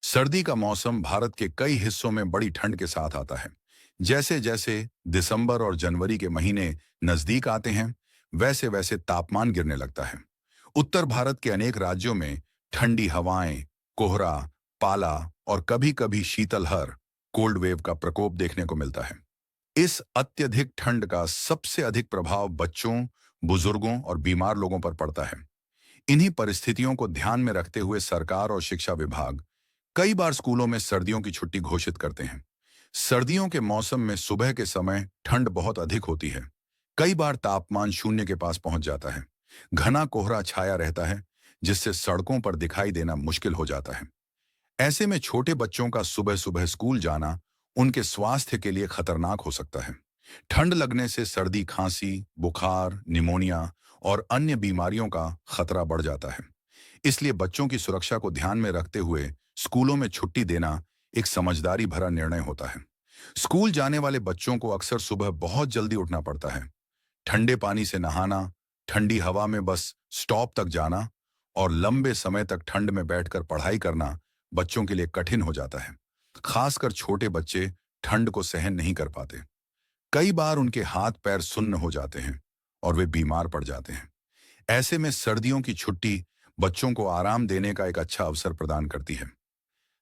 सर्दी का मौसम भारत के कई हिस्सों में बड़ी ठंड के साथ आता है। जैसे जैसे दिसंबर और जनवरी के महीने नजदीक आते हैं, वैसे वैसे तापमान गिरने लगता है। उत्तर भारत के अनेक राज्यों में ठंडी हवाएं, कोहरा, पाला और कभी-कभी शीतलहर, कोल्ड वेव का प्रकोप देखने को मिलता है। इस अत्यधिक ठंड का सबसे अधिक प्रभाव बच्चों, बुजुर्गों और बीमार लोगों पर पड़ता है। इन्हीं परिस्थितियों को ध्यान में रखते हुए सरकार और शिक्षा विभाग कई बार स्कूलों में सर्दियों की छुट्टी घोषित करते हैं। सर्दियों के मौसम में सुबह के समय ठंड बहुत अधिक होती है। कई बार तापमान शून्य के पास पहुंच जाता है। घना कोहरा छाया रहता है, जिससे सड़कों पर दिखाई देना मुश्किल हो जाता है। ऐसे में छोटे बच्चों का सुबह सुबह स्कूल जाना उनके स्वास्थ्य के लिए खतरनाक हो सकता है। ठंड लगने से सर्दी, खांसी, बुखार, निमोनिया और अन्य बीमारियों का खतरा बढ़ जाता है। इसलिए बच्चों की सुरक्षा को ध्यान में रखते हुए स्कूलों में छुट्टी देना एक समझदारी भरा निर्णय होता है। स्कूल जाने वाले बच्चों को अक्सर सुबह बहुत जल्दी उठना पड़ता है। ठंडे पानी से नहाना, ठंडी हवा में बस स्टॉप तक जाना और लंबे समय तक ठंड में बैठकर पढ़ाई करना बच्चों के लिए कठिन हो जाता है। खासकर छोटे बच्चे ठंड को सहन नहीं कर पाते। कई बार उनके हाथ पैर सुन्न हो जाते हैं और वे बीमार पड़ जाते हैं। ऐसे में सर्दियों की छुट्टी बच्चों को आराम देने का एक अच्छा अवसर प्रदान करती है।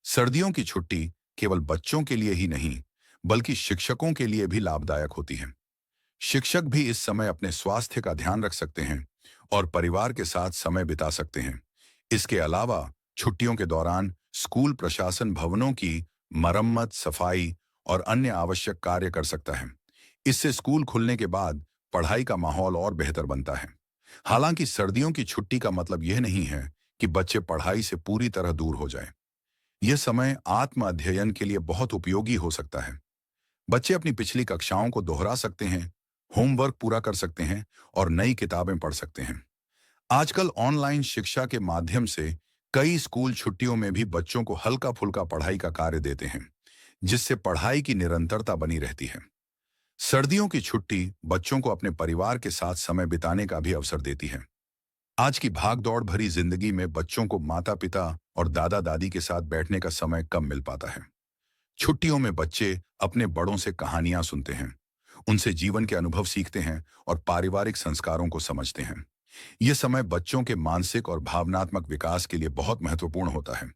सर्दियों की छुट्टी केवल बच्चों के लिए ही नहीं, बल्कि शिक्षकों के लिए भी लाभदायक होती है। शिक्षक भी इस समय अपने स्वास्थ्य का ध्यान रख सकते हैं और परिवार के साथ समय बिता सकते हैं। इसके अलावा छुट्टियों के दौरान स्कूल प्रशासन भवनों की मरम्मत, सफाई और अन्य आवश्यक कार्य कर सकता है। इससे स्कूल खुलने के बाद पढ़ाई का माहौल और बेहतर बनता है। हालांकि सर्दियों की छुट्टी का मतलब यह नहीं है कि बच्चे पढ़ाई से पूरी तरह दूर हो जाएं। यह समय आत्म अध्ययन के लिए बहुत उपयोगी हो सकता है। बच्चे अपनी पिछली कक्षाओं को दोहरा सकते हैं, होमवर्क पूरा कर सकते हैं और नई किताबें पढ़ सकते हैं। आजकल ऑनलाइन शिक्षा के माध्यम से कई स्कूल छुट्टियों में भी बच्चों को हल्का फुल्का पढ़ाई का कार्य देते हैं, जिससे पढ़ाई की निरंतरता बनी रहती है। सर्दियों की छुट्टी बच्चों को अपने परिवार के साथ समय बिताने का भी अवसर देती है। आज की भाग-दौड़ भरी जिंदगी में बच्चों को माता-पिता और दादा-दादी के साथ बैठने का समय कम मिल पाता है। छुट्टियों में बच्चे अपने बड़ों से कहानियां सुनते हैं, उनसे जीवन के अनुभव सीखते हैं और पारिवारिक संस्कारों को समझते हैं। यह समय बच्चों के मानसिक और भावनात्मक विकास के लिए बहुत महत्वपूर्ण होता है।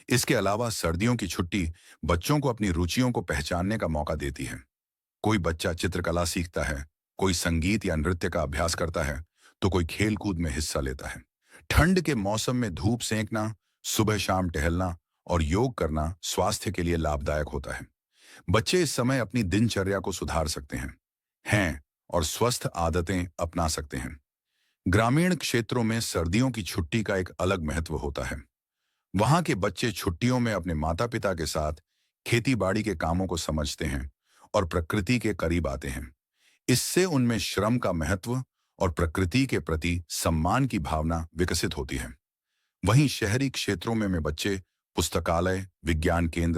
इसके अलावा सर्दियों की छुट्टी बच्चों को अपनी रुचियों को पहचानने का मौका देती है। कोई बच्चा चित्रकला सीखता है, कोई संगीत या नृत्य का अभ्यास करता है, तो कोई खेल कूद में हिस्सा लेता है। ठंड के मौसम में धूप सेंकना, सुबह शाम टहलना और योग करना स्वास्थ्य के लिए लाभदायक होता है। बच्चे इस समय अपनी दिनचर्या को सुधार सकते हैं और स्वस्थ आदतें अपना सकते हैं। ग्रामीण क्षेत्रों में सर्दियों की छुट्टी का एक अलग महत्व होता है। वहां के बच्चे छुट्टियों में अपने माता पिता के साथ खेती बाड़ी के कामों को समझते हैं और प्रकृति के करीब आते हैं। इससे उनमें श्रम का महत्व और प्रकृति के प्रति सम्मान की भावना विकसित होती है। वहीं शहरी क्षेत्रों में बच्चे पुस्तकालय, विज्ञान केंद्र